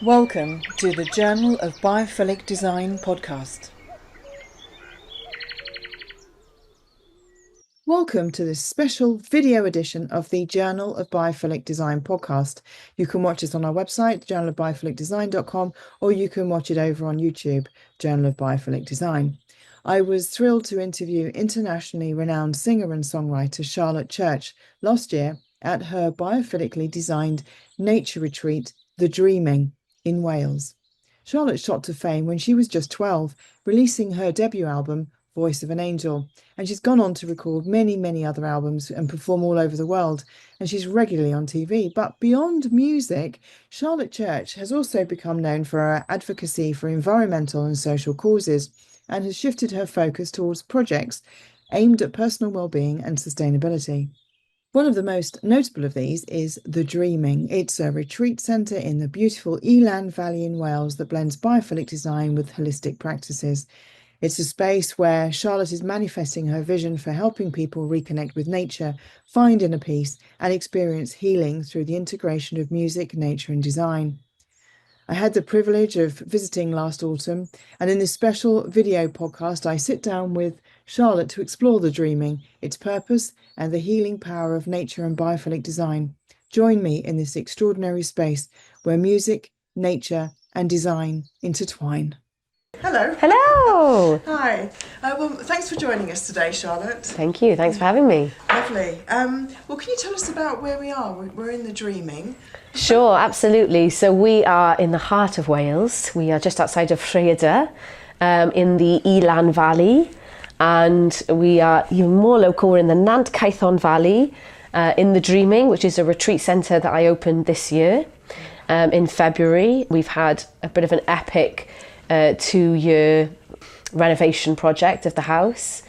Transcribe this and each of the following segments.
Welcome to the Journal of Biophilic Design podcast. Welcome to this special video edition of the Journal of Biophilic Design podcast. You can watch us on our website, journalofbiophilicdesign.com, or you can watch it over on YouTube, Journal of Biophilic Design. I was thrilled to interview internationally renowned singer and songwriter Charlotte Church last year at her biophilically designed nature retreat, The Dreaming, in Wales. Charlotte shot to fame when she was just 12, releasing her debut album, Voice of an Angel, and she's gone on to record many other albums and perform all over the world, and she's regularly on TV. But beyond music, Charlotte Church has also become known for her advocacy for environmental and social causes, and has shifted her focus towards projects aimed at personal well-being and sustainability. One of the most notable of these is The Dreaming. It's a retreat centre in the beautiful Elan Valley in Wales that blends biophilic design with holistic practices. It's a space where Charlotte is manifesting her vision for helping people reconnect with nature, find inner peace, and experience healing through the integration of music, nature, and design. I had the privilege of visiting last autumn, and in this special video podcast, I sit down with Charlotte to explore the dreaming, its purpose, and the healing power of nature and biophilic design. Join me in this extraordinary space where music, nature, and design intertwine. Hello. Hello. Hi. Well, thanks for joining us today, Charlotte. Thank you. Thanks for having me. Lovely. Well, can you tell us about where we are? We're in The Dreaming. Sure, absolutely. So we are in the heart of Wales. We are just outside of Rhaeadr, in the Elan Valley, and we are even more local. We're in the Nant Caethon Valley, in The Dreaming, which is a retreat centre that I opened this year, in February. We've had a bit of an epic 2-year renovation project of the house,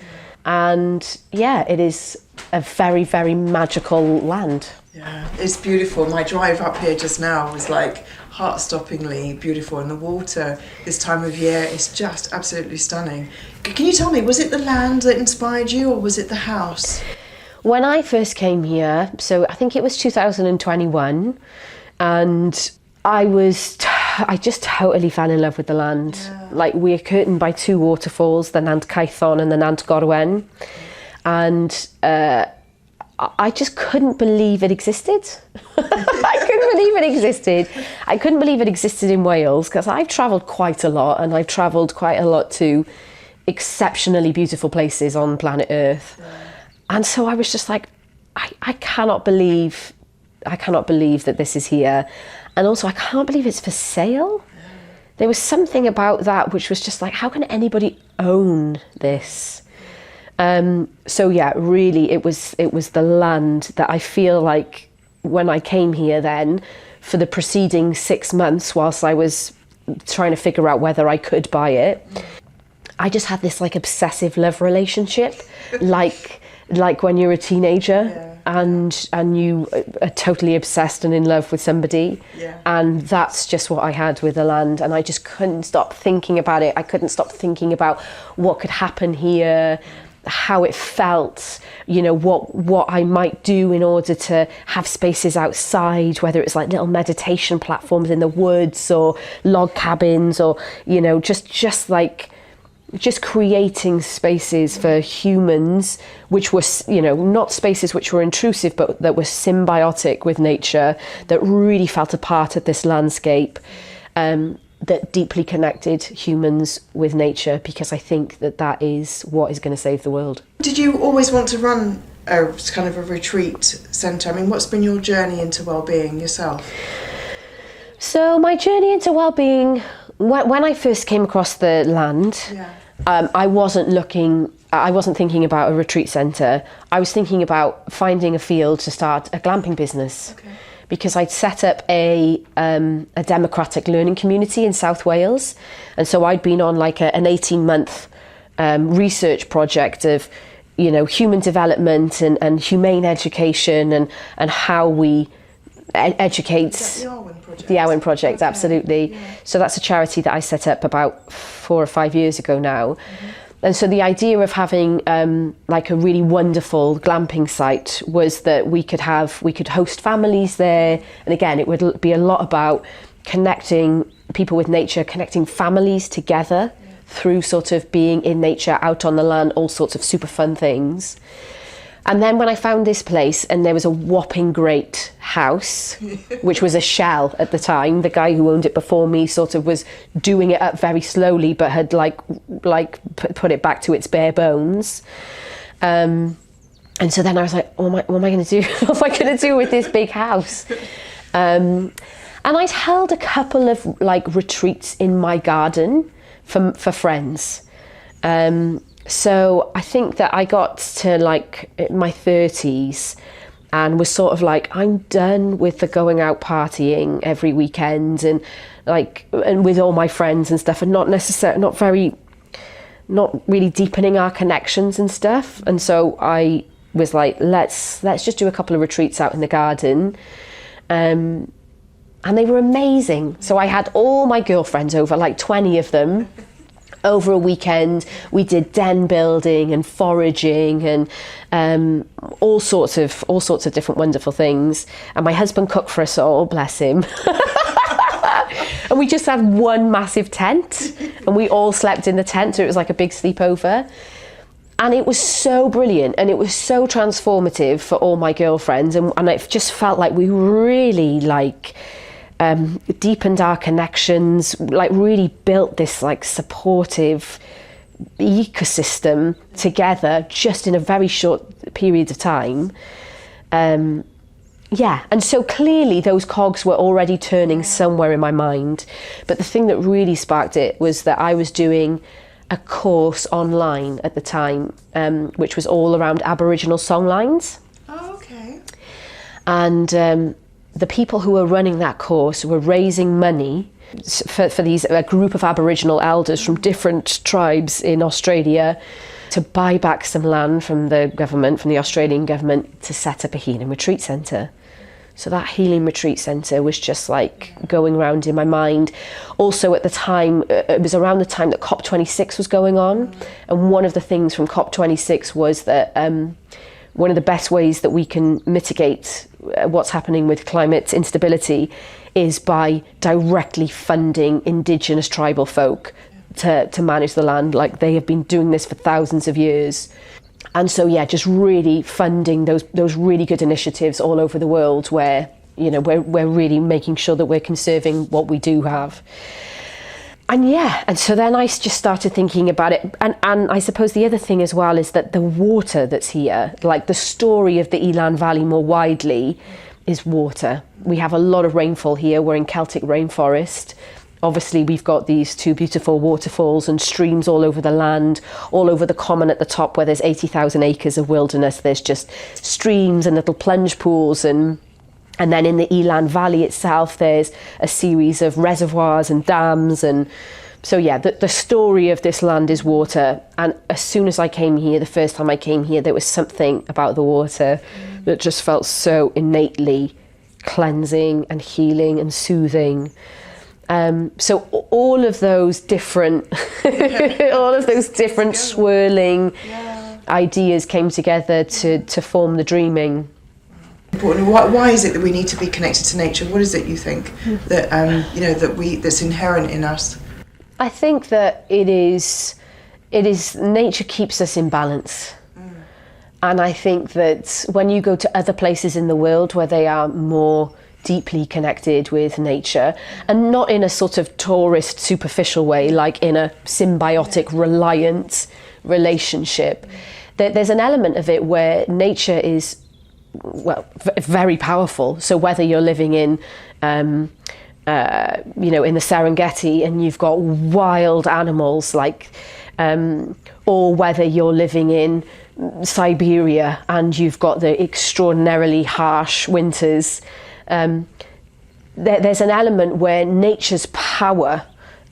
and yeah, it is a very magical land. Yeah, it's beautiful. My drive up here just now was like heart-stoppingly beautiful, and the water this time of year is just absolutely stunning. Can you tell me, was it the land that inspired you, or was it the house? When I first came here, so I think it was 2021, and I just totally fell in love with the land. Yeah. Like, we're curtained by 2 waterfalls, the Nant Caethon and the Nant Gorwen, and I just couldn't believe it existed. I couldn't believe it existed. I couldn't believe it existed in Wales, because I've travelled quite a lot, and I've travelled quite a lot to exceptionally beautiful places on planet Earth. Yeah. And so I was just like, I cannot believe that this is here. And also, I can't believe it's for sale. There was something about that which was just like, how can anybody own this? So yeah, really, it was the land that I feel like when I came here then, for the preceding 6 months, whilst I was trying to figure out whether I could buy it, I just had this like obsessive love relationship, like when you're a teenager. Yeah. And you are totally obsessed and in love with somebody. Yeah. And that's just what I had with the land, and I just couldn't stop thinking about it. I couldn't stop thinking about what could happen here, how it felt, you know, what I might do in order to have spaces outside, whether it's like little meditation platforms in the woods or log cabins, or, you know, just creating spaces for humans, which were, you know, not spaces which were intrusive, but that were symbiotic with nature, that really felt a part of this landscape, that deeply connected humans with nature, because I think that is what is going to save the world. Did you always want to run a kind of a retreat centre? I mean, what's been your journey into well-being yourself? So my journey into well-being, when I first came across the land, yeah. I wasn't thinking about a retreat centre. I was thinking about finding a field to start a glamping business. Okay. Because I'd set up a democratic learning community in South Wales. And so I'd been on like an 18-month research project of, you know, human development and humane education and how we educate. Is that the Arwen Project? The Arwen Project, okay. Absolutely. Yeah. So that's a charity that I set up about 4 or 5 years ago now. Mm-hmm. And so the idea of having like a really wonderful glamping site was that we could host families there. And again, it would be a lot about connecting people with nature, connecting families together through sort of being in nature, out on the land, all sorts of super fun things. And then when I found this place, and there was a whopping great house, which was a shell at the time, the guy who owned it before me sort of was doing it up very slowly, but had put it back to its bare bones. And so then I was like, what am I going to do? What am I going to do with this big house? And I'd held a couple of retreats in my garden for friends. So I think that I got to my 30s and was sort of I'm done with the going out partying every weekend and with all my friends and stuff, and not really deepening our connections and stuff. And so I was like, let's just do a couple of retreats out in the garden. And they were amazing. So I had all my girlfriends over, 20 of them, over a weekend. We did den building and foraging and all sorts of different wonderful things. And my husband cooked for us all, bless him. And we just had one massive tent, and we all slept in the tent, so it was like a big sleepover. And it was so brilliant, and it was so transformative for all my girlfriends, and it just felt like we really deepened our connections, really built this supportive ecosystem together just in a very short period of time. And so clearly those cogs were already turning somewhere in my mind. But the thing that really sparked it was that I was doing a course online at the time, which was all around Aboriginal songlines. Oh, okay. And the people who were running that course were raising money for a group of Aboriginal elders from different tribes in Australia to buy back some land from the government, from the Australian government, to set up a healing retreat centre. So that healing retreat centre was just going around in my mind. Also at the time, it was around the time that COP26 was going on. And one of the things from COP26 was that one of the best ways that we can mitigate what's happening with climate instability is by directly funding Indigenous tribal folk to manage the land. They have been doing this for thousands of years. And so, just really funding those really good initiatives all over the world where, we're really making sure that we're conserving what we do have. And so then I just started thinking about it. And I suppose the other thing as well is that the water that's here, the story of the Elan Valley more widely, is water. We have a lot of rainfall here. We're in Celtic rainforest. Obviously, we've got these two beautiful waterfalls and streams all over the land, all over the common at the top where there's 80,000 acres of wilderness. There's just streams and little plunge pools. And then in the Elan Valley itself, there's a series of reservoirs and dams. And so, the story of this land is water. And as soon as I came here, the first time I came here, there was something about the water that just felt so innately cleansing and healing and soothing. So all of those different, swirling ideas came together to form the dreaming. Why is it that we need to be connected to nature? What is it you think that that's inherent in us? I think that it is nature keeps us in balance. And I think that when you go to other places in the world where they are more deeply connected with nature, and not in a sort of tourist superficial way, in a symbiotic reliant relationship, there's an element of it where nature is very powerful. So whether you're living in in the Serengeti and you've got wild animals or whether you're living in Siberia and you've got the extraordinarily harsh winters, there's an element where nature's power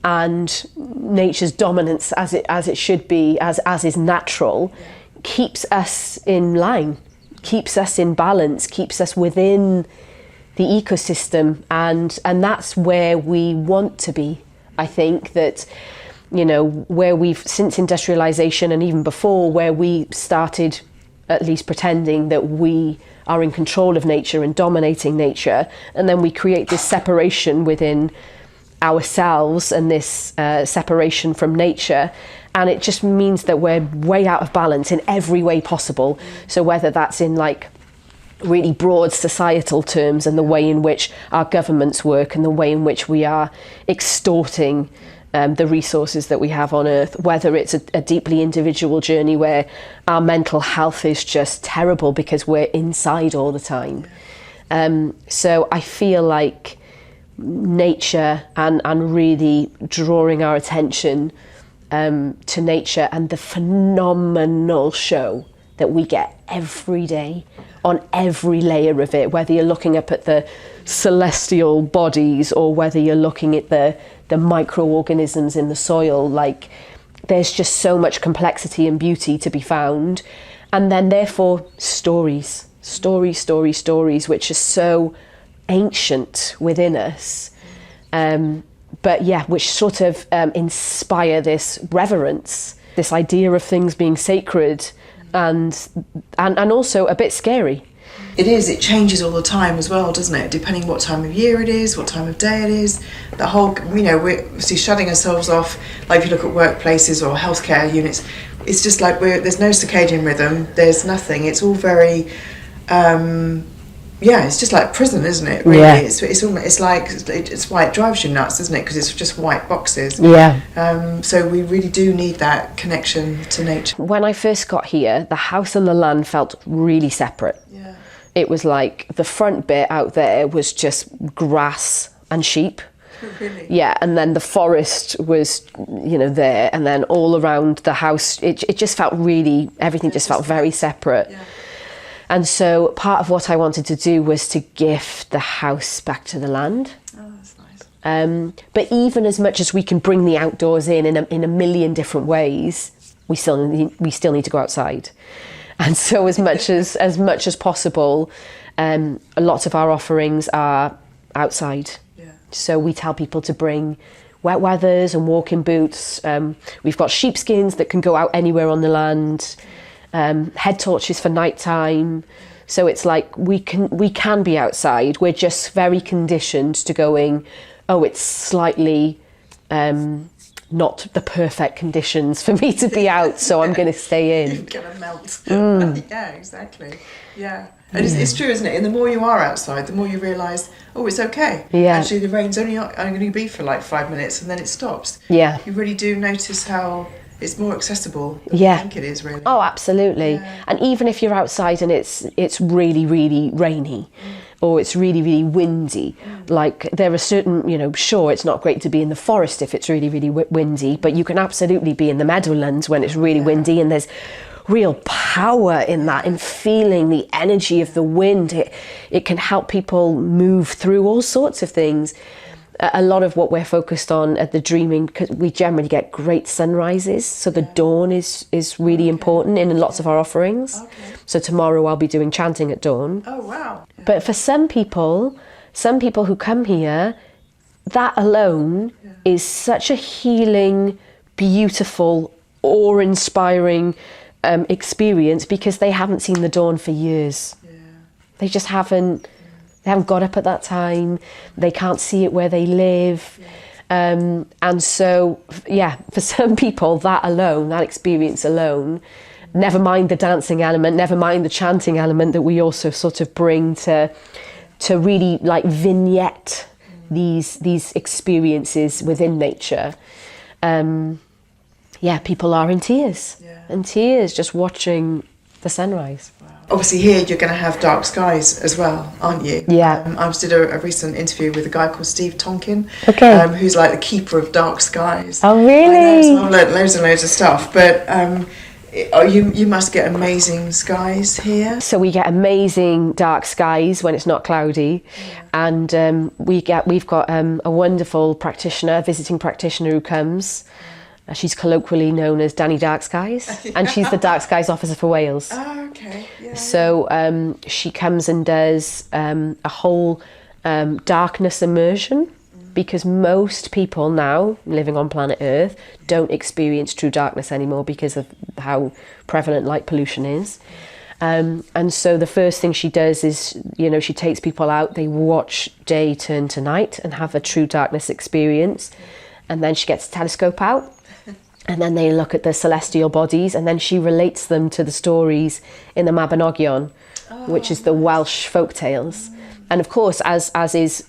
and nature's dominance, as it should be, as is natural, keeps us in line, keeps us in balance, keeps us within the ecosystem, and that's where we want to be. I think that, where we've, since industrialization and even before, where we started at least pretending that we are in control of nature and dominating nature, and then we create this separation within ourselves and this separation from nature, and it just means that we're way out of balance in every way possible. So whether that's in like really broad societal terms and the way in which our governments work and the way in which we are extorting the resources that we have on earth, whether it's a deeply individual journey where our mental health is just terrible because we're inside all the time. So I feel like nature and really drawing our attention to nature and the phenomenal show that we get every day on every layer of it, whether you're looking up at the celestial bodies or whether you're looking at the microorganisms in the soil. Like, there's just so much complexity and beauty to be found. And then therefore stories, which are so ancient within us, but yeah, which sort of inspire this reverence, this idea of things being sacred and also a bit scary. It is, it changes all the time as well, doesn't it? Depending what time of year it is, what time of day it is. The whole, we're obviously shutting ourselves off, like if you look at workplaces or healthcare units, it's just like there's no circadian rhythm, there's nothing. It's all very, it's just like prison, isn't it? Really, yeah. It's why it drives you nuts, isn't it? Because it's just white boxes. Yeah. So we really do need that connection to nature. When I first got here, the house and the land felt really separate. Yeah. It was like the front bit out there was just grass and sheep. Really? Yeah, and then the forest was, there, and then all around the house, it just felt really, everything just felt very separate. Yeah. And so part of what I wanted to do was to gift the house back to the land. Oh, that's nice. But even as much as we can bring the outdoors in a million different ways, we still need to go outside. And so as much as possible, a lot of our offerings are outside. Yeah. So we tell people to bring wet weathers and walking boots. We've got sheepskins that can go out anywhere on the land. Head torches for nighttime. So it's like we can be outside. We're just very conditioned to going, oh, it's slightly not the perfect conditions for me to be out, so I'm going to stay in. You're going to melt. Yeah, exactly. Yeah. And it's true, isn't it? And the more you are outside, the more you realise, oh, it's okay. Yeah. Actually, the rain's only going to be for like 5 minutes and then it stops. Yeah. You really do notice how it's more accessible than Yeah. I think it is, really. Oh, absolutely. Yeah. And even if you're outside and it's really, really rainy or it's really, really windy, like there are certain, sure, it's not great to be in the forest if it's really, really windy, but you can absolutely be in the meadowlands when it's really windy, and there's real power in that, in feeling the energy of the wind. It can help people move through all sorts of things. A lot of what we're focused on at the Dreaming, because we generally get great sunrises, so the dawn is really important in lots of our offerings. Okay. So tomorrow I'll be doing chanting at dawn. Oh, wow. Yeah. But for some people who come here, that alone is such a healing, beautiful, awe-inspiring experience, because they haven't seen the dawn for years. Yeah. They just haven't. They haven't got up at that time. They can't see it where they live. Yeah. And so, for some people, that experience alone, never mind the dancing element, never mind the chanting element that we also sort of bring to really like vignette these experiences within nature. People are in tears. Yeah. In tears just watching the sunrise. Wow. Obviously here you're going to have dark skies as well, aren't you? Yeah. I just did a recent interview with a guy called Steve Tonkin, Okay. Who's like the keeper of dark skies. Oh, really? So I've learned loads and loads of stuff, but you must get amazing skies here. So we get amazing dark skies when it's not cloudy, and we've got a wonderful practitioner, visiting practitioner who comes. She's colloquially known as Danny Dark Skies, and she's the Dark Skies officer for Wales. Oh, okay. Yeah. So she comes and does a whole darkness immersion, because most people now living on planet Earth don't experience true darkness anymore because of how prevalent light pollution is. And so the first thing she does is, she takes people out, they watch day turn to night and have a true darkness experience. And then she gets a telescope out, and then they look at the celestial bodies, and then she relates them to the stories in the Mabinogion, which is the Welsh folk tales. And of course, as is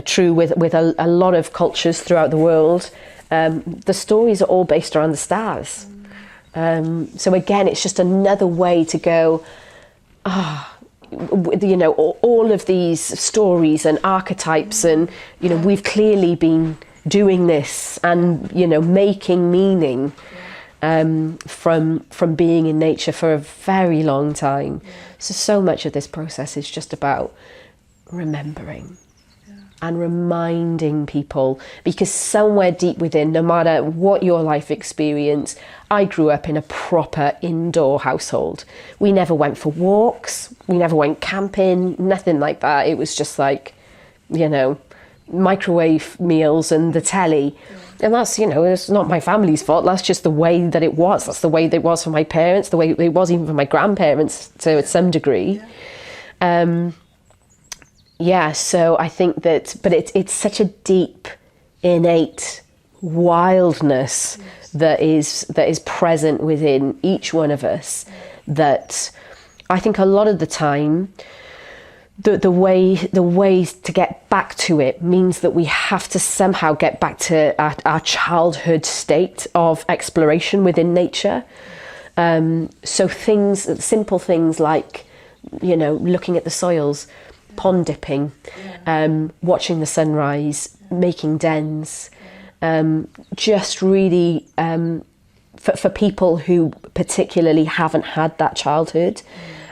true with a lot of cultures throughout the world, the stories are all based around the stars. So again, it's just another way to go, all of these stories and archetypes, and, we've clearly been doing this and, making meaning from being in nature for a very long time. So much of this process is just about remembering and reminding people, because somewhere deep within, no matter what your life experience, I grew up in a proper indoor household. We never went for walks, we never went camping, nothing like that. It was just like, microwave meals and the telly. And that's, it's not my family's fault. That's just the way that it was. That's the way that it was for my parents, the way it was even for my grandparents to some degree. So I think that, but it's such a deep, innate wildness that is present within each one of us, that I think a lot of the time, the way to get back to it means that we have to somehow get back to our childhood state of exploration within nature. So simple things like, looking at the soils, pond dipping, watching the sunrise, making dens, just really for people who particularly haven't had that childhood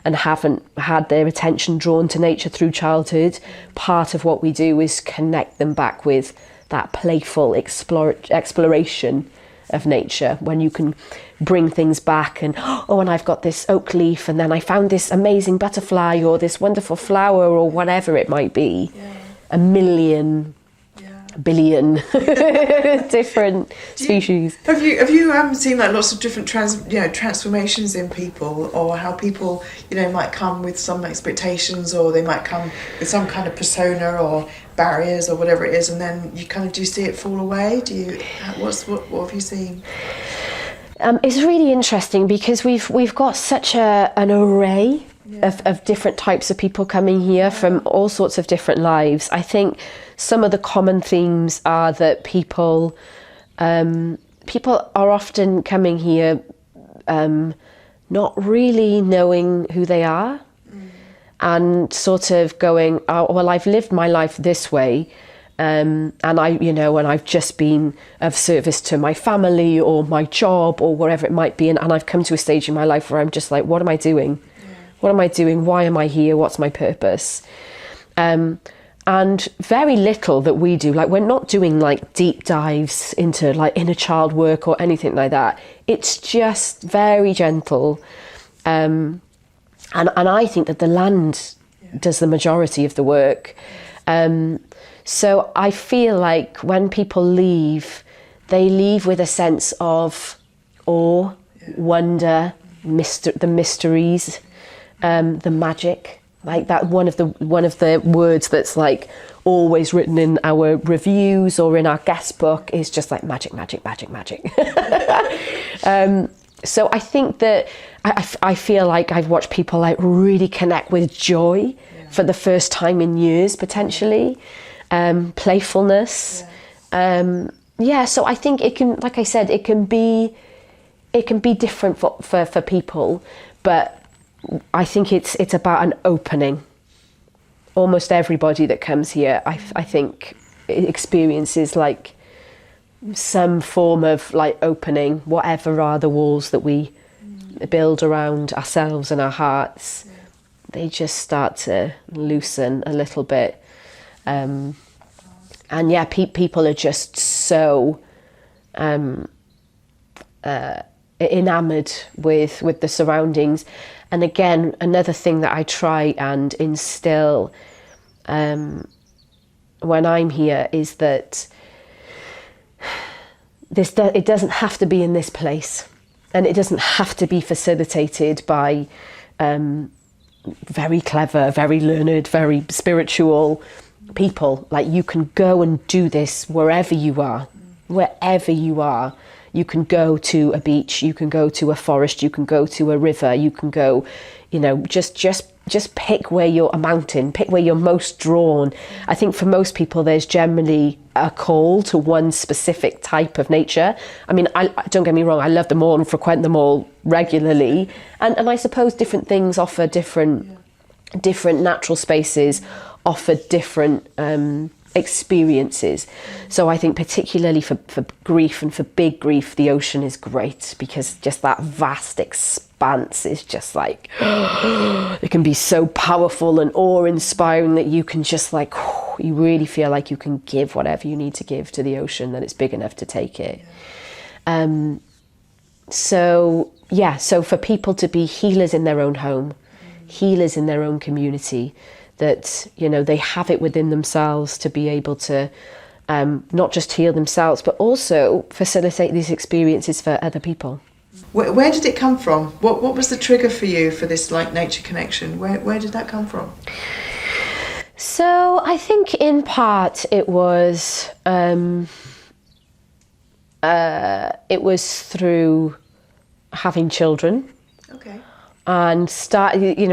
and haven't had their attention drawn to nature through childhood, part of what we do is connect them back with that playful exploration of nature, when you can bring things back and, and I've got this oak leaf, and then I found this amazing butterfly or this wonderful flower or whatever it might be. A million billion different species. Have you seen like lots of different transformations in people, or how people might come with some expectations, or they might come with some kind of persona or barriers or whatever it is, and then you kind of do see it fall away? What have you seen? It's really interesting because we've got such an array of different types of people coming here from all sorts of different lives. I think some of the common themes are that people are often coming here not really knowing who they are, and sort of going, well, I've lived my life this way, and I've just been of service to my family or my job or whatever it might be, and I've come to a stage in my life where I'm just like, what am I doing? What am I doing? Why am I here? What's my purpose? And very little that we do, like we're not doing like deep dives into like inner child work or anything like that. It's just very gentle. And I think that the land does the majority of the work. So I feel like when people leave, they leave with a sense of awe, wonder, the mysteries, the magic. Like that, one of the words that's like always written in our reviews or in our guest book is just like magic, magic, magic, magic. So I think that I feel like I've watched people like really connect with joy for the first time in years, potentially, playfulness. So I think it can, like I said, it can be different for people, but I think it's about an opening. Almost everybody that comes here, I think, experiences like some form of like opening, whatever are the walls that we build around ourselves and our hearts. They just start to loosen a little bit. And people are just so enamored with the surroundings. And again, another thing that I try and instill when I'm here is that it doesn't have to be in this place. And it doesn't have to be facilitated by very clever, very learned, very spiritual people. Like, you can go and do this wherever you are. You can go to a beach, you can go to a forest, you can go to a river, you can go, just pick where you're a mountain, pick where you're most drawn. I think for most people, there's generally a call to one specific type of nature. I mean, I don't get me wrong, I love them all and frequent them all regularly. And I suppose different things offer different natural spaces, offer different experiences. So I think particularly for grief and for big grief, the ocean is great, because just that vast expanse is just like, it can be so powerful and awe-inspiring that you can just like, you really feel like you can give whatever you need to give to the ocean, that it's big enough to take it. So for people to be healers in their own home, healers in their own community, that, they have it within themselves to be able to not just heal themselves, but also facilitate these experiences for other people. Where did it come from? What was the trigger for you for this like nature connection? Where did that come from? So I think in part it was through having children. Okay. And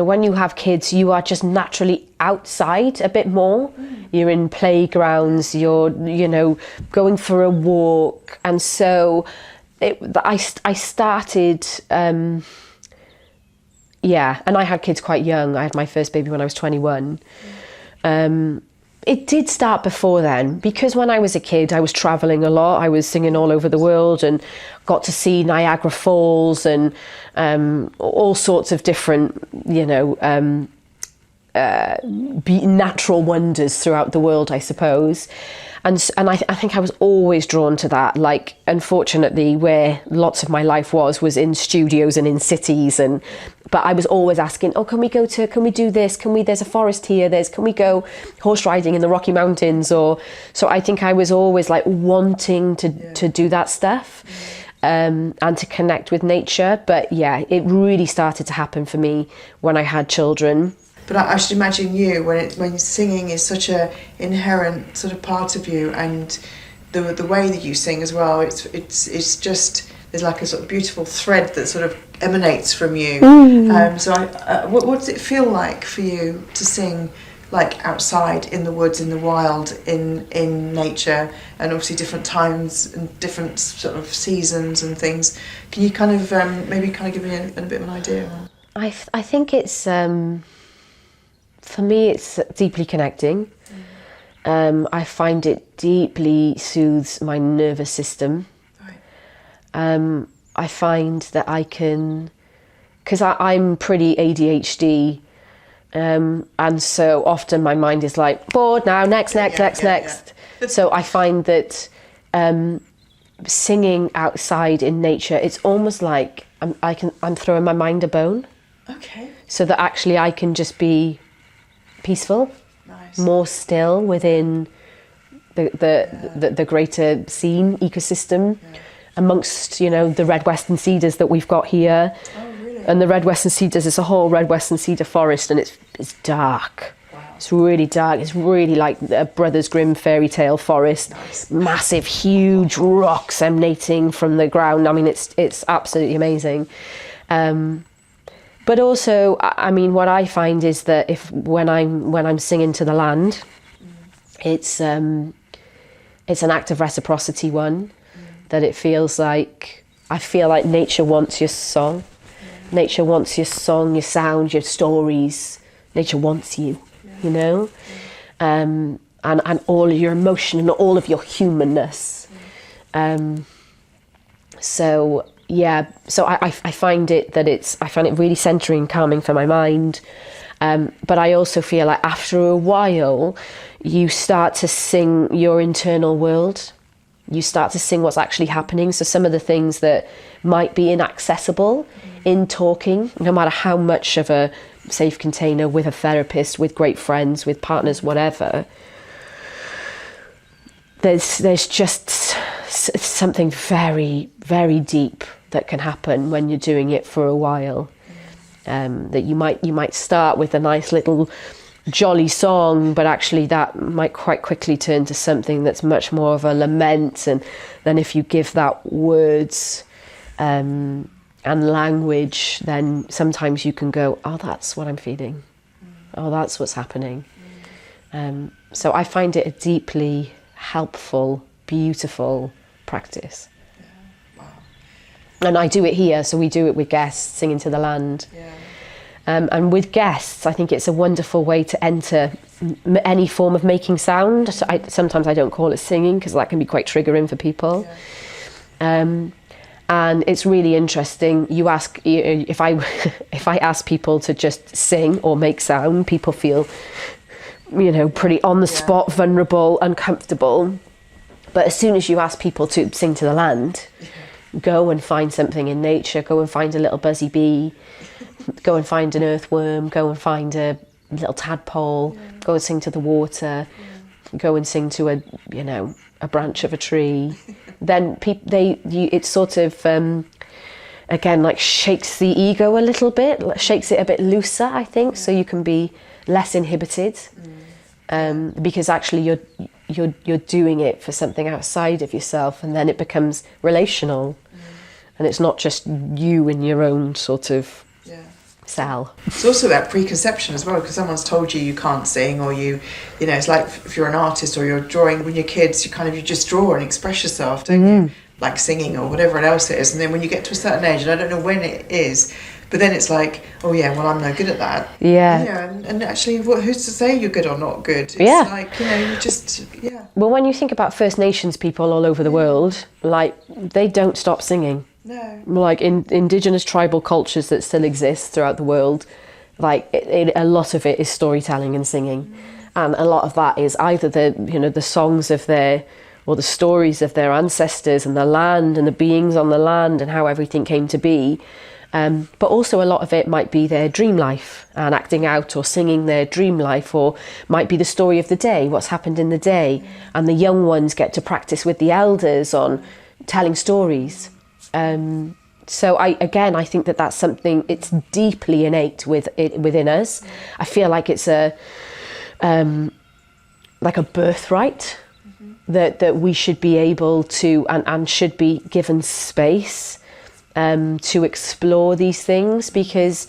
when you have kids, you are just naturally outside a bit more. You're in playgrounds, you're going for a walk, and so I started and I had kids quite young. I had my first baby when I was 21. It did start before then, because when I was a kid, I was traveling a lot. I was singing all over the world and got to see Niagara Falls and all sorts of different, natural wonders throughout the world, I suppose. And I think I was always drawn to that. Like, unfortunately, where lots of my life was in studios and in cities, but I was always asking, can we do this? There's a forest here, can we go horse riding in the Rocky Mountains? So I think I was always like wanting to do that stuff, and to connect with nature. But it really started to happen for me when I had children. But I should imagine you, when singing is such a inherent sort of part of you, and the way that you sing as well, it's just, there's like a sort of beautiful thread that sort of emanates from you. So what does it feel like for you to sing like outside in the woods, in the wild, in nature, and obviously different times and different sort of seasons and things? Can you kind of maybe kind of give me a bit of an idea? I think it's for me, it's deeply connecting. I find it deeply soothes my nervous system. Right. I find that I can, because I'm pretty ADHD, and so often my mind is like, bored now, next. So I find that singing outside in nature, it's almost like I'm throwing my mind a bone. Okay. So that actually I can just be peaceful, more still within the greater scene ecosystem, amongst the red western cedars that we've got here. Oh, really? And the red western cedars is a whole red western cedar forest, and it's dark. Wow. It's really dark. It's really like a Brothers Grimm fairy tale forest. Nice. Massive, huge rocks emanating from the ground. I mean, it's absolutely amazing. But also, I mean, what I find is that when I'm singing to the land, it's an act of reciprocity. That it feels like, I feel like nature wants your song. Nature wants your song, your sound, your stories. Nature wants you, and all of your emotion and all of your humanness. So I find it really centering, calming for my mind. But I also feel like after a while, you start to sing your internal world. You start to sing what's actually happening. So some of the things that might be inaccessible in talking, no matter how much of a safe container, with a therapist, with great friends, with partners, whatever, there's just something very, very deep that can happen when you're doing it for a while. That you might start with a nice little jolly song, but actually that might quite quickly turn to something that's much more of a lament. And then if you give that words and language, then sometimes you can go, oh, that's what I'm feeling. Oh, that's what's happening. So I find it a deeply helpful, beautiful practice. Wow. And I do it here, so we do it with guests, singing to the land. And with guests, I think it's a wonderful way to enter any form of making sound. Sometimes I don't call it singing because that can be quite triggering for people. And it's really interesting. You ask if I ask people to just sing or make sound, people feel, pretty on the spot, vulnerable, uncomfortable. But as soon as you ask people to sing to the land, go and find something in nature. Go and find a little buzzy bee. Go and find an earthworm, go and find a little tadpole, go and sing to the water, go and sing to a branch of a tree. Then it sort of, again, like shakes the ego a little bit, shakes it a bit looser, I think, so you can be less inhibited, because actually you're doing it for something outside of yourself, and then it becomes relational, and it's not just you in your own sort of cell. It's also that preconception as well, because someone's told you can't sing, or it's like if you're an artist or you're drawing when you're kids, you just draw and express yourself, don't you? Like singing or whatever else it is. And then when you get to a certain age, and I don't know when it is, but then it's like, oh yeah, well, I'm no good at that. And actually, who's to say you're good or not good? It's like, you just, Well, when you think about First Nations people all over the world, like, they don't stop singing. No. Like in indigenous tribal cultures that still exist throughout the world, like a lot of it is storytelling and singing, and a lot of that is either the songs of their, or the stories of their ancestors and the land and the beings on the land and how everything came to be, but also a lot of it might be their dream life and acting out or singing their dream life, or might be the story of the day, what's happened in the day, and the young ones get to practice with the elders on telling stories. So I think that's something, it's deeply innate within us. I feel like it's a birthright, that we should be able to and should be given space to explore these things, because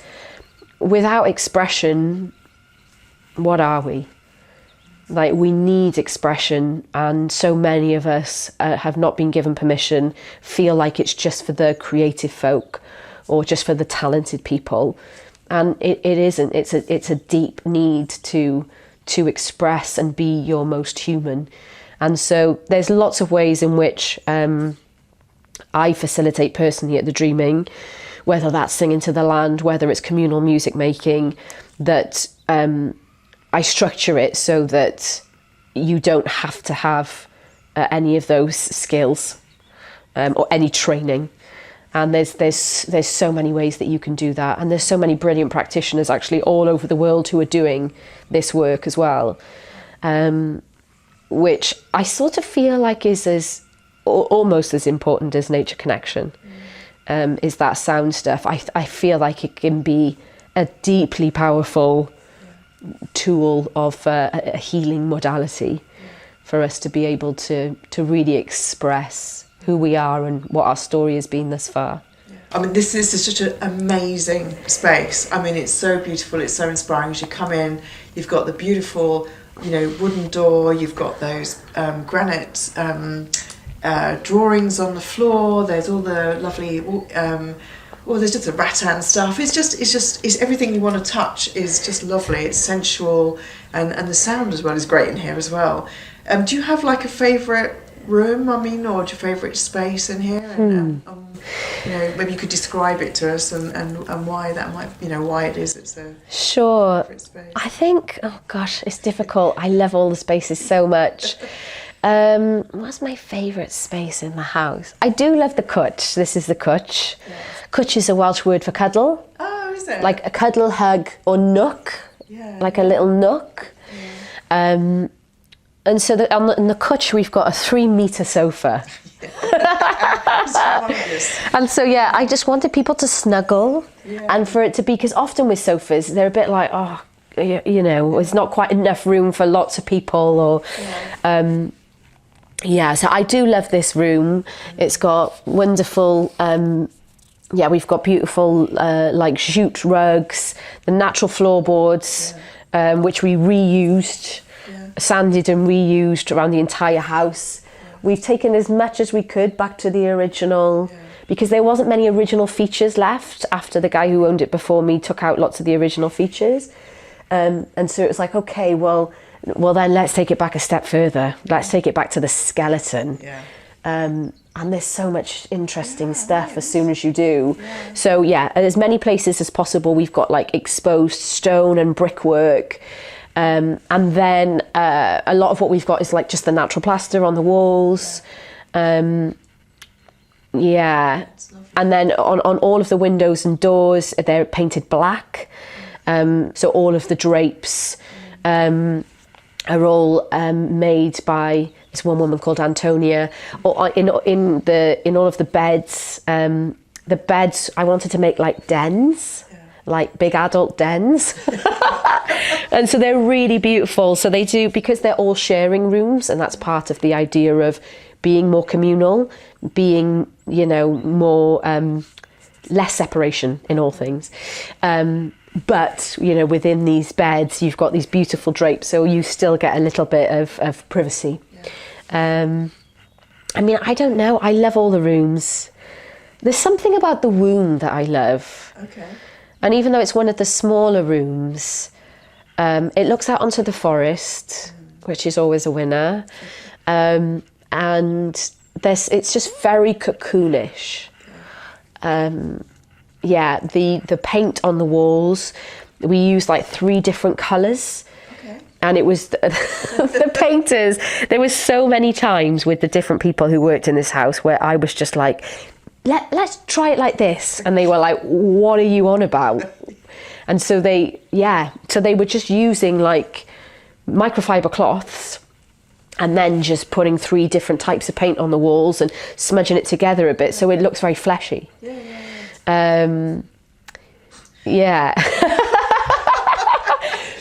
without expression, what are we? Like, we need expression, and so many of us have not been given permission, feel like it's just for the creative folk or just for the talented people, and it isn't. It's a deep need to express and be your most human. And so there's lots of ways in which I facilitate personally at the Dreaming, whether that's singing to the land, whether it's communal music making, that I structure it so that you don't have to have any of those skills or any training. And there's so many ways that you can do that. And there's so many brilliant practitioners actually all over the world who are doing this work as well, which I sort of feel like is almost as important as nature connection, is that sound stuff. I feel like it can be a deeply powerful tool of a healing modality for us to be able to really express who we are and what our story has been thus far. I mean, this is such an amazing space. I mean, it's so beautiful, it's so inspiring. As you come in, you've got the beautiful, wooden door, you've got those granite drawings on the floor, there's all the lovely there's just the rattan stuff. It's everything you want to touch is just lovely. It's sensual, and the sound as well is great in here as well. Do you have like a favourite room, or do you favourite space in here? And maybe you could describe it to us and why that might, why it is it's a favourite space. I think, oh gosh, it's difficult. I love all the spaces so much. What's my favourite space in the house? I do love the cwtch. This is the cwtch. Yeah. Cwtch is a Welsh word for cuddle. Oh, is it? Like a cuddle, hug, or nook. Yeah. Like a little nook. Yeah. And so in the cwtch we've got a 3-metre sofa. It's humongous. And so, yeah, I just wanted people to snuggle and for it to be, because often with sofas, they're a bit like, oh, you know, it's not quite enough room for lots of people or... so I do love this room. It's got wonderful... we've got beautiful like jute rugs, the natural floorboards, which we reused, sanded and reused around the entire house. We've taken as much as we could back to the original, because there wasn't many original features left after the guy who owned it before me took out lots of the original features. And so it was like, okay, well then let's take it back a step further. Let's take it back to the skeleton. And there's so much interesting stuff as soon as you do. So as many places as possible. We've got like exposed stone and brickwork. And then a lot of what we've got is like just the natural plaster on the walls. And then on all of the windows and doors, they're painted black. So all of the drapes are all made by this one woman called Antonia. Or in all of the beds, I wanted to make like dens. Like big adult dens. And so they're really beautiful. So they do, because they're all sharing rooms, and that's part of the idea of being more communal, being, you know, more, less separation in all things. But, you know, within these beds, you've got these beautiful drapes, so you still get a little bit of privacy. I mean, I don't know. I love all the rooms. There's something about the womb that I love. Okay. And even though it's one of the smaller rooms, it looks out onto the forest, which is always a winner. And it's just very cocoonish. The paint on the walls, we used like 3 different colours. And it was the painters, there was so many times with the different people who worked in this house where I was just like, let's try it like this. And they were like, what are you on about? And so they were just using like microfiber cloths and then just putting 3 different types of paint on the walls and smudging it together a bit so it looks very fleshy.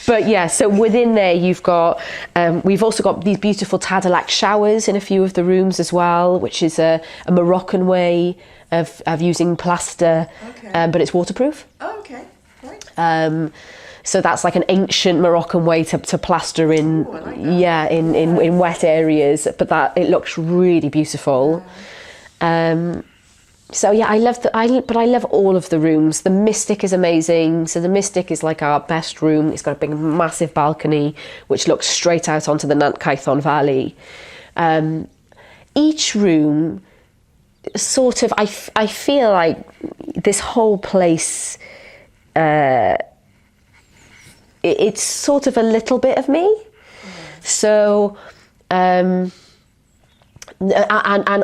But so within there you've got, we've also got these beautiful Tadalac showers in a few of the rooms as well, which is a Moroccan way of using plaster, but it's waterproof. Oh, okay, right. So that's like an ancient Moroccan way to plaster in, in wet areas, but that it looks really beautiful. I love all of the rooms. The Mystic is amazing. So the Mystic is like our best room. It's got a big, massive balcony, which looks straight out onto the Elan Valley. Each room, sort of, I feel like this whole place, it's sort of a little bit of me. So, and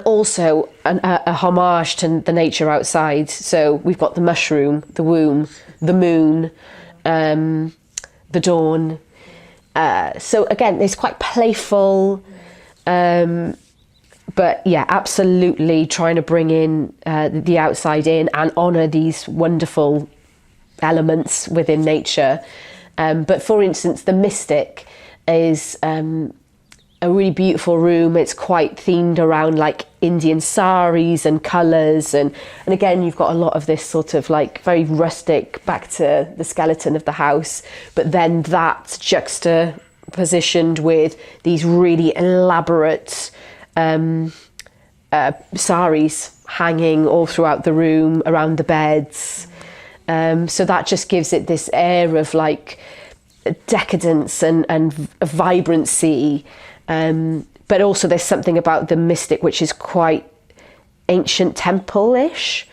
also a homage to the nature outside. So we've got the mushroom, the womb, the moon, the dawn. So again, it's quite playful, but absolutely trying to bring in the outside in and honour these wonderful elements within nature. But for instance, the Mystic is a really beautiful room. It's quite themed around like Indian saris and colours, and again you've got a lot of this sort of like very rustic back to the skeleton of the house, but then that's juxtapositioned with these really elaborate saris hanging all throughout the room around the beds. So that just gives it this air of like decadence and vibrancy. But also there's something about the Mystic which is quite ancient temple-ish.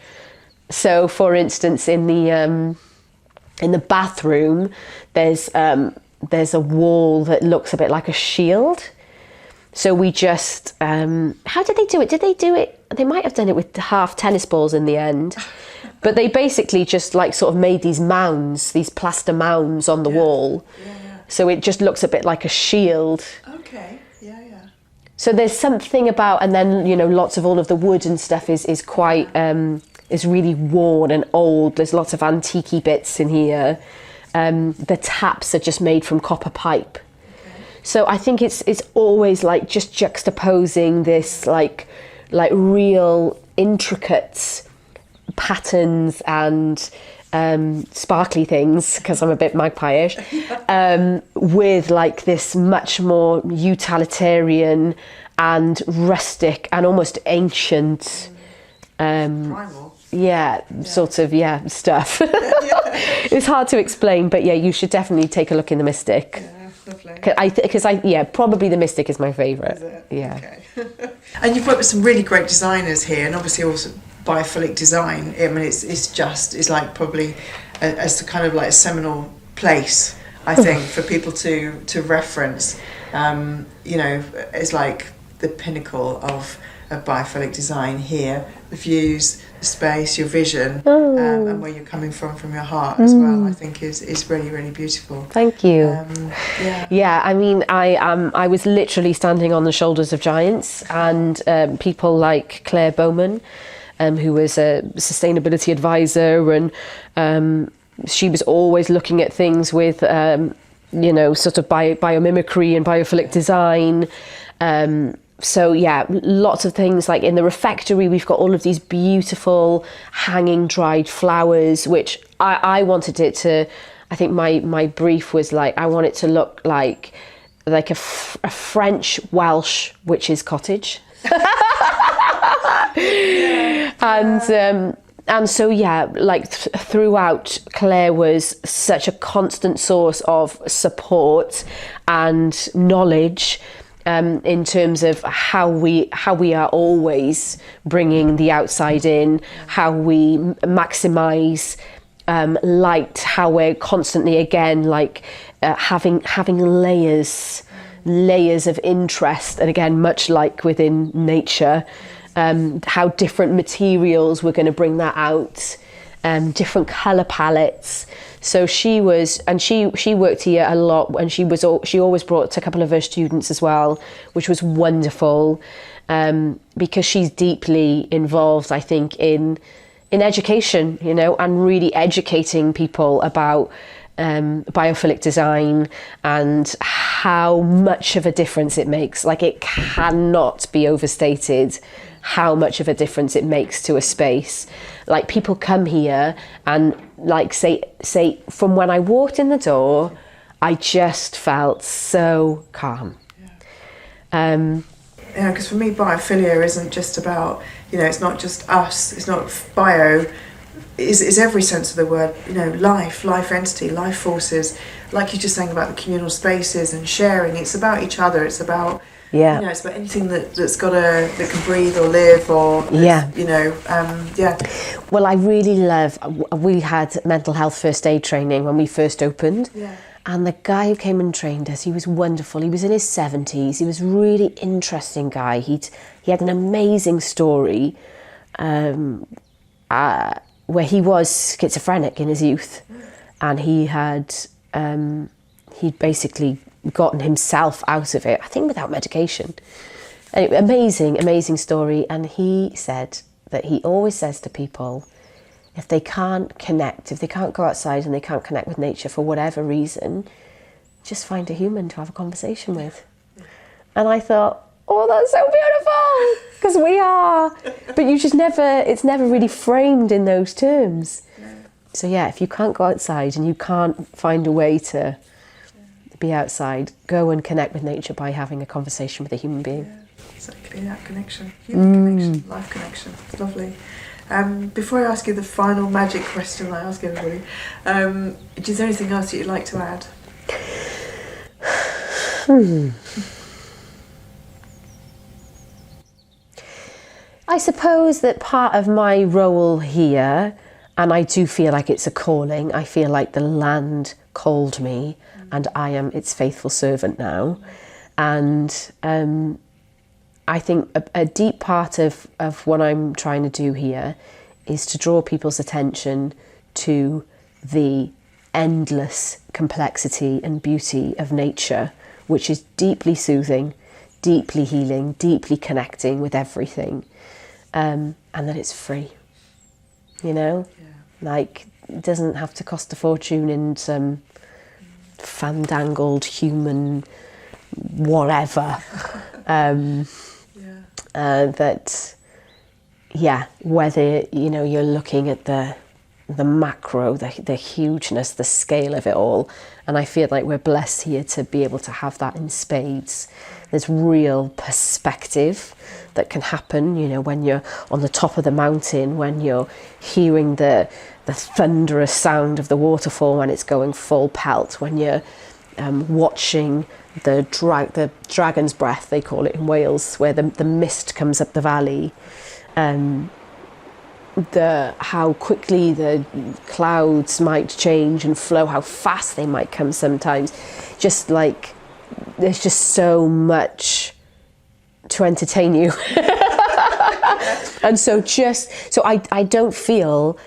So for instance, in the bathroom, there's a wall that looks a bit like a shield. So we just, how did they do it? Did they do it? They might have done it with half tennis balls in the end. But they basically just like sort of made these mounds, these plaster mounds on the wall. So it just looks a bit like a shield. Okay, So there's something about, and then, you know, lots of all of the wood and stuff is quite, is really worn and old. There's lots of antique bits in here. The taps are just made from copper pipe. So I think it's always like just juxtaposing this like real intricate patterns and sparkly things, because I'm a bit magpie-ish, with like this much more utilitarian and rustic and almost ancient Primal. sort of stuff. It's hard to explain, but yeah, you should definitely take a look in the Mystic. Lovely. Because probably the Mystic is my favourite. Is it? Yeah. Okay. And you've worked with some really great designers here, and obviously also Biophilic design. I mean, it's like probably a kind of like a seminal place, I think, for people to reference. You know, it's like the pinnacle of biophilic design here. The views, the space, your vision, and where you're coming from your heart as well, I think is really, really beautiful. Thank you. I mean, I was literally standing on the shoulders of giants, and people like Claire Bowman, who was a sustainability advisor, and she was always looking at things with, you know, sort of biomimicry and biophilic design. So yeah, lots of things. Like in the refectory, we've got all of these beautiful hanging dried flowers, which I wanted it to, I think my brief was like, I want it to look like a French Welsh witch's cottage. And so yeah, like throughout, Claire was such a constant source of support and knowledge, in terms of how we are always bringing the outside in, how we maximize light, how we're constantly again like having layers of interest, and again, much like within nature, how different materials we're going to bring that out, different color palettes. So she worked here a lot, and she always brought a couple of her students as well, which was wonderful, because she's deeply involved, I think, in education, you know, and really educating people about biophilic design and how much of a difference it makes. Like, it cannot be overstated how much of a difference it makes to a space. Like, people come here and like say from when I walked in the door, I just felt so calm. Because for me, biophilia isn't just about, you know, it's not just us, it's not bio, is every sense of the word, you know, life entity, life forces, like you're just saying about the communal spaces and sharing. It's about each other, it's about, you know, it's about anything that can breathe or live or, you know, Well, I really love, we had mental health first aid training when we first opened. And the guy who came and trained us, he was wonderful. He was in his 70s. He was a really interesting guy. He had an amazing story where he was schizophrenic in his youth, and he had he'd basically gotten himself out of it, I think without medication. Anyway, amazing story. And he said that he always says to people, if they can't connect, if they can't go outside and they can't connect with nature for whatever reason, just find a human to have a conversation with. And I thought, oh, that's so beautiful, because we are. But you just it's never really framed in those terms. So yeah, if you can't go outside and you can't find a way to be outside, go and connect with nature by having a conversation with a human being. Exactly, that connection, human connection, life connection. It's lovely. Before I ask you the final magic question I ask everybody, is there anything else that you'd like to add? I suppose that part of my role here, and I do feel like it's a calling, I feel like the land called me and I am its faithful servant now. And I think a deep part of what I'm trying to do here is to draw people's attention to the endless complexity and beauty of nature, which is deeply soothing, deeply healing, deeply connecting with everything, and that it's free, you know? Like, it doesn't have to cost a fortune in some fandangled human whatever. That, whether, you know, you're looking at the macro, the hugeness, the scale of it all, and I feel like we're blessed here to be able to have that in spades. There's real perspective that can happen, you know, when you're on the top of the mountain, when you're hearing the thunderous sound of the waterfall when it's going full pelt, when you're watching the dragon's breath, they call it in Wales, where the mist comes up the valley, how quickly the clouds might change and flow, how fast they might come sometimes. Just like, there's just so much to entertain you. And so I don't feel,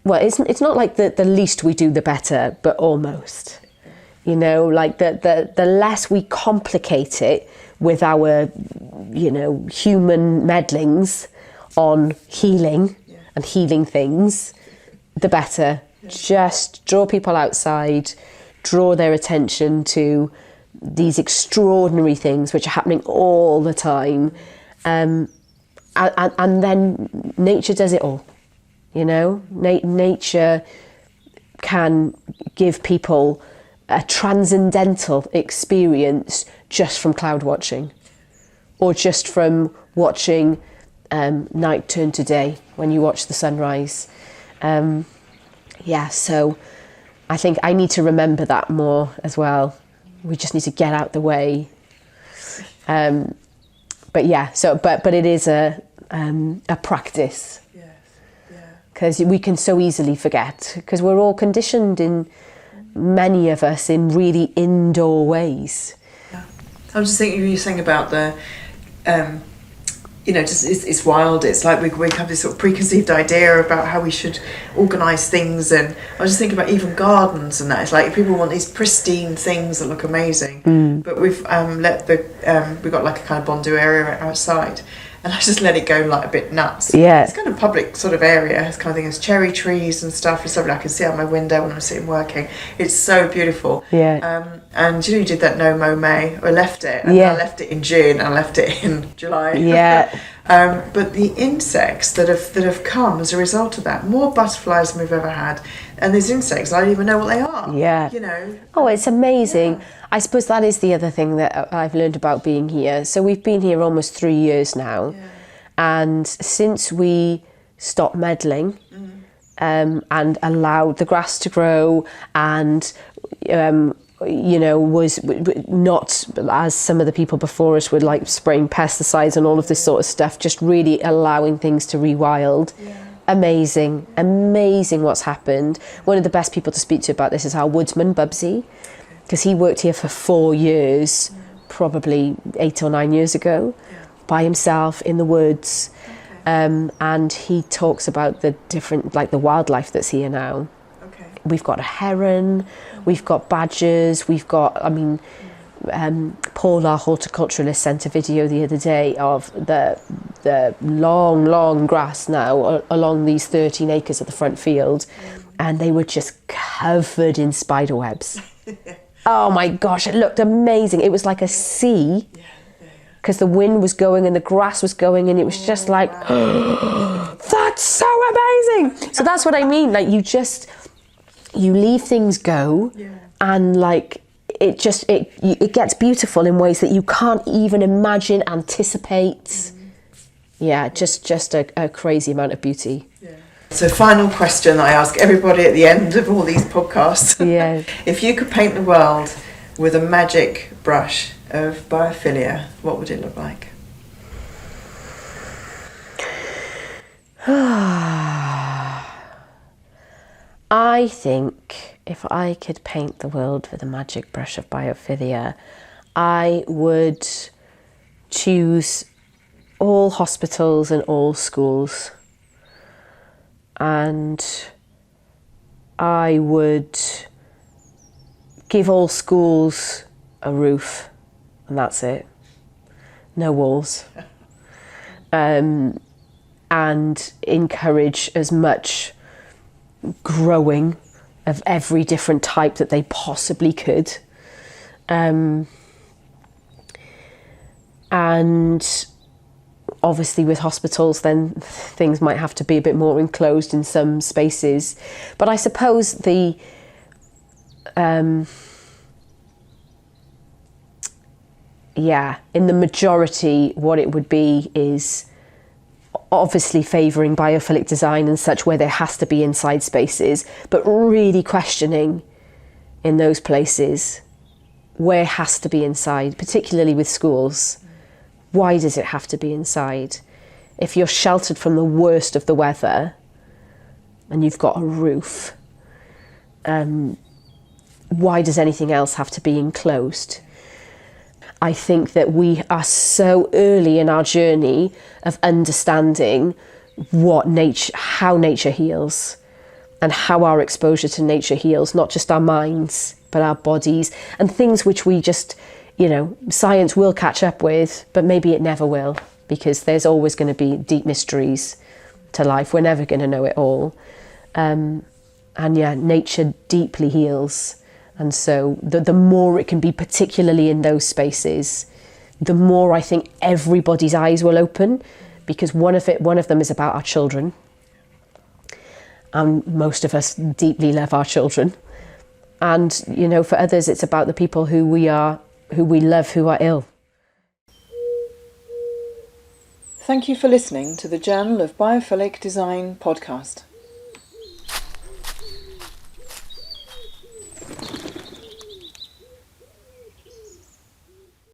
well, it's not like the least we do, the better, but almost. You know, like the less we complicate it with our, you know, human meddlings on healing and healing things, the better. Just draw people outside, draw their attention to these extraordinary things which are happening all the time, and then nature does it all. You know, nature can give people a transcendental experience just from cloud watching, or just from watching night turn to day when you watch the sunrise. So I think I need to remember that more as well. We just need to get out the way. But it is a practice. Because we can so easily forget, because we're all conditioned, in many of us, in really indoor ways. I was just thinking, you were saying about the just it's wild. It's like we have this sort of preconceived idea about how we should organise things, and I was just thinking about even gardens and that. It's like people want these pristine things that look amazing, but we've we've got like a kind of Bondo area outside, and I just let it go like a bit nuts. Yeah, it's kind of public sort of area. It's kind of thing. There's cherry trees and stuff. It's something I can see out my window when I'm sitting working. It's so beautiful. Yeah. And you did that no mow May. I left it. And I left it in June. I left it in July. Yeah. But the insects that have come as a result of that, more butterflies than we've ever had. And these insects, I don't even know what they are. Yeah. You know. Oh, it's amazing. Yeah. I suppose that is the other thing that I've learned about being here. So we've been here almost 3 years now. Yeah. And since we stopped meddling and allowed the grass to grow, and was not, as some of the people before us were like spraying pesticides and all of this sort of stuff, just really allowing things to rewild. Yeah. Amazing what's happened. One of the best people to speak to about this is our woodsman, Bubsy, because he worked here for 4 years, probably 8 or 9 years ago, by himself in the woods. And he talks about the different, like the wildlife that's here now. We've got a heron, we've got badgers, we've got, Paul, our horticulturalist, sent a video the other day of the long grass now along these 13 acres of the front field, and they were just covered in spider webs. Oh my gosh, it looked amazing. It was like a sea, because the wind was going and the grass was going, and it was just like, oh, that's so amazing. So that's what I mean. Like, you leave things go, and like it gets beautiful in ways that you can't even imagine, anticipate. Yeah, just a crazy amount of beauty. So final question that I ask everybody at the end of all these podcasts. Yeah. If you could paint the world with a magic brush of biophilia, what would it look like? I think if I could paint the world with a magic brush of biophilia, I would choose all hospitals and all schools, and I would give all schools a roof, and that's it. no walls. And encourage as much growing of every different type that they possibly could. And obviously with hospitals, then things might have to be a bit more enclosed in some spaces. But I suppose in the majority, what it would be is obviously favouring biophilic design and such, where there has to be inside spaces, but really questioning in those places where has to be inside, particularly with schools. Why does it have to be inside? If you're sheltered from the worst of the weather and you've got a roof, why does anything else have to be enclosed? I think that we are so early in our journey of understanding how nature heals and how our exposure to nature heals, not just our minds, but our bodies, and things which we just, science will catch up with, but maybe it never will, because there's always going to be deep mysteries to life. We're never going to know it all. Nature deeply heals. And so the more it can be, particularly in those spaces, the more I think everybody's eyes will open, because one of them is about our children. And most of us deeply love our children. And, for others, it's about the people who we love, who are ill. Thank you for listening to the Journal of Biophilic Design podcast.